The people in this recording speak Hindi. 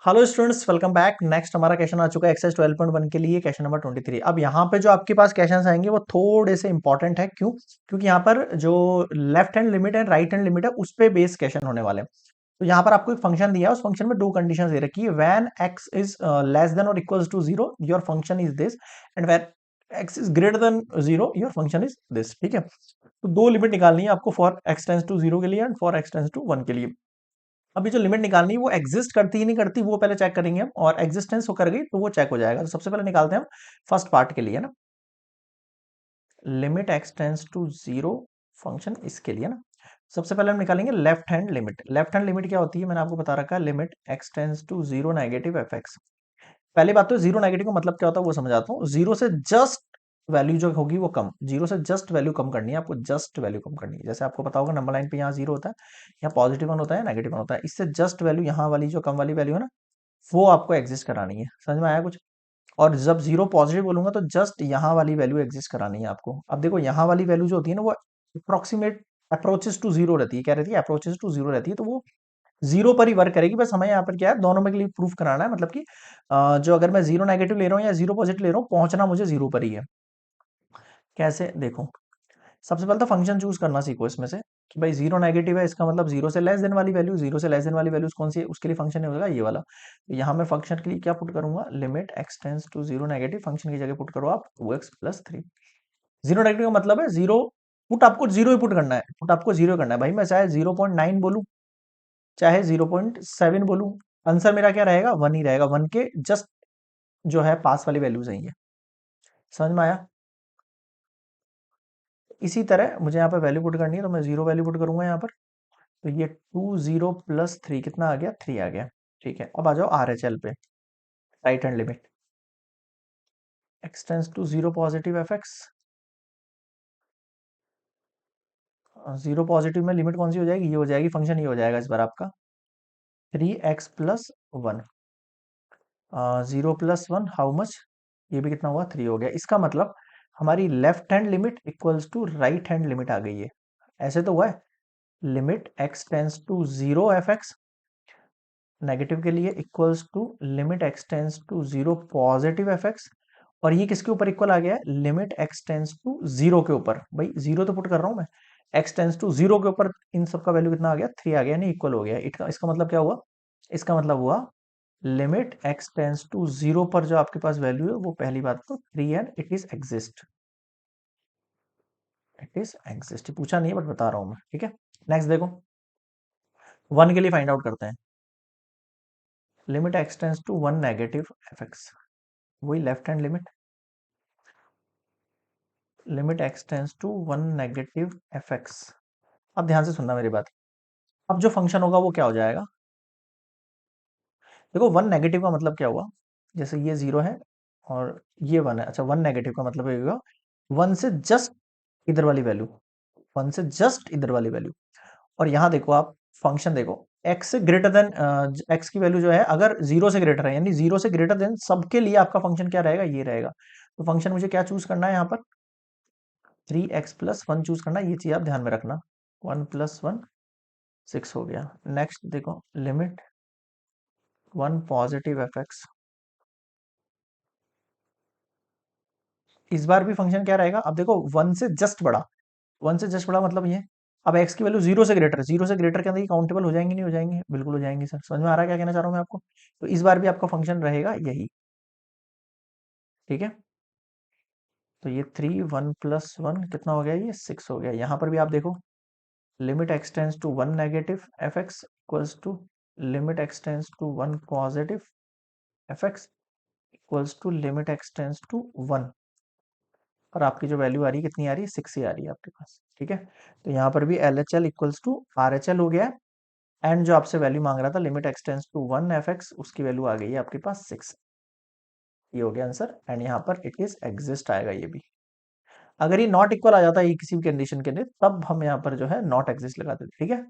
Hello students, welcome back. Next हमारा क्वेश्चन आ चुका है एक्सरसाइज 12.1 के लिए, क्वेश्चन नंबर 23। अब यहाँ पे जो आपके पास क्वेश्चंस आएंगे वो थोड़े से इंपॉर्टेंट है। क्यों? क्योंकि यहाँ पर जो लेफ्ट हैंड लिमिट है, राइट हैंड लिमिट है, उस पे बेस क्वेश्चन होने वाले हैं। तो यहाँ पर आपको एक फंक्शन दिया है, उस फंक्शन में दो कंडीशन दे रखी है। When x is less than और equals to zero your function is this, and when x is greater than zero your function is this. ठीक है, तो दो लिमिट निकालनी है आपको, for x tends to zero के लिए and for x tends to one के लिए। अभी जो लिमिट निकालनी है वो एग्जिस्ट करती ही नहीं करती, वो पहले चेक करेंगे हम, और एग्जिस्टेंस हो कर गई तो वो चेक हो जाएगा। तो सबसे पहले निकालते हैं हम फर्स्ट पार्ट के लिए ना, limit x tends to zero function इसके लिए ना। सबसे पहले हम निकालेंगे left hand limit. Left hand limit क्या होती है, मैंने आपको बता रखा है, limit x tends to zero negative f x. पहली बात तो जीरो नेगेटिव का मतलब क्या होता है वो समझाता हूँ। जीरो से जस्ट वैल्यू जो होगी वो कम, जीरो से जस्ट वैल्यू कम करनी है आपको, जस्ट वैल्यू कम करनी है। जैसे आपको पता होगा नंबर लाइन पे यहाँ जीरो होता है, यहाँ पॉजिटिव वन होता है, नेगेटिव वन होता है, इससे जस्ट वैल्यू यहाँ वाली जो कम वाली वैल्यू है ना, वो आपको एग्जिस्ट करानी है। समझ में आया कुछ? और जब जीरो पॉजिटिव बोलूंगा तो जस्ट यहाँ वाली वैल्यू एग्जिस्ट करानी है आपको। अब देखो यहाँ वाली वैल्यू जो होती है ना, वो अप्रोक्सीमेट अप्रोचेस टू जीरो रहती है। क्या रहती है? अप्रोचेस टू जीरो रहती है, तो वो जीरो पर ही वर्क करेगी। बस हमें यहाँ पर क्या है, दोनों में के लिए प्रूफ कराना है, मतलब कि जो अगर मैं जीरो नेगेटिव ले रहा हूँ या जीरो पॉजिटिव ले रहा हूँ, पहुंचना मुझे जीरो पर ही है। कैसे? देखो, सबसे पहले तो फंक्शन चूज करना सीखो इसमें से, कि भाई जीरो नेगेटिव है, इसका मतलब जीरो से लेस देन वाली वैल्यू, जीरो से लेस देन वाली वैल्यूज कौन सी है, उसके लिए फंक्शन होगा ये वाला। तो यहाँ मैं फंक्शन के लिए क्या पुट करूंगा, limit x tends to zero negative, function की जगह पुट करो आप 2x+3। जीरो नेगेटिव का मतलब है जीरो, पुट आपको जीरो ही पुट करना है, पुट आपको जीरो करना है भाई। मैं चाहे 0.9 बोलूं, चाहे 0.7 बोलूं, आंसर मेरा क्या रहेगा? वन ही रहेगा। वन के जस्ट जो है पास वाली वैल्यूज है ये। समझ में आया? इसी तरह मुझे यहाँ पर वैल्यू पुट करनी है, तो मैं जीरो वैल्यू पुट करूंगा यहाँ पर। तो ये 2 0 + 3 कितना आ गया? 3 आ गया। ठीक है, अब आ जाओ आर एच एल पे, right hand limit x tends to zero positive f x. Zero positive में लिमिट कौन सी हो जाएगी? ये हो जाएगी, फंक्शन ये हो जाएगा इस बार आपका 3x+1। 0 + 1 how much? ये भी कितना हुआ? 3 हो गया। इसका मतलब हमारी left hand limit equals to right hand limit आ गई है। ऐसे तो हुआ है, limit x tends to zero f x negative के लिए equals to limit x tends to zero positive f x. और ये किसके ऊपर इक्वल आ गया है? Limit x tends to zero के ऊपर। भाई जीरो तो पुट कर रहा हूं मैं, एक्स टेंस टू जीरो के ऊपर इन सब का वैल्यू कितना आ गया? 3 आ गया, नहीं इक्वल हो गया। इसका मतलब क्या हुआ? इसका मतलब हुआ limit x tends to zero पर जो आपके पास वैल्यू है वो पहली बात तो 3 and it is exist. It is exist पूछा नहीं है बट बता रहा हूं मैं। ठीक है, नेक्स्ट देखो, वन के लिए फाइंड आउट करते हैं। Limit x tends to one negative f x, वही left hand limit, limit x tends to one negative f x. अब ध्यान से सुनना मेरी बात। अब जो फंक्शन होगा वो क्या हो जाएगा? देखो, वन नेगेटिव का मतलब क्या हुआ, जैसे ये जीरो है और ये वन है। अच्छा, वन नेगेटिव का मतलब ये होगा वन से जस्ट इधर वाली वैल्यू, वन से जस्ट इधर वाली वैल्यू। और यहाँ देखो आप, फंक्शन देखो, एक्स से ग्रेटर देन, एक्स की वैल्यू जो है अगर जीरो से ग्रेटर है, यानी जीरो से ग्रेटर देन सबके लिए आपका फंक्शन क्या रहेगा? ये रहेगा। तो फंक्शन मुझे क्या चूज करना है यहाँ पर? 3x+1 चूज करना है। ये चीज आप ध्यान में रखना। 1 + 1 6 हो गया। नेक्स्ट देखो, limit one positive f x. इस बार भी फंक्शन क्या रहेगा? अब देखो, वन से जस्ट बड़ा, वन से जस्ट बड़ा मतलब ये, अब एक्स की वैल्यू जीरो से ग्रेटर, जीरो से ग्रेटर के अंदर ये काउंटेबल हो जाएंगे नहीं हो जाएंगे? बिल्कुल हो जाएंगे सर। समझ में आ रहा है क्या कहना चाह रहा हूँ मैं आपको? तो इस बार भी आपका फंक्शन रहेगा यही। ठीक है, तो ये 3 1 + 1 कितना हो गया? ये 6 हो गया। यहाँ पर भी आप देखो, limit x tends to one negative f x equals to limit x tends to one positive f x equals to limit x tends to one. और आपकी जो वैल्यू आ रही है कितनी आ रही है? 6 ही आ रही है आपके पास। ठीक है, तो यहाँ पर भी L H L equals to R H L हो गया है। एंड जो आपसे वैल्यू मांग रहा था, limit x tends to one f x, उसकी वैल्यू आ गई है आपके पास 6। ये हो गया आंसर। एंड यहाँ पर इट इज एग्जिस्ट आएगा ये भी। अगर ये नॉट इक्वल आ जाता है ये किसी भी कंडीशन के लिए, तब हम यहाँ पर जो है नॉट एग्जिस्ट लगा देते। ठीक है,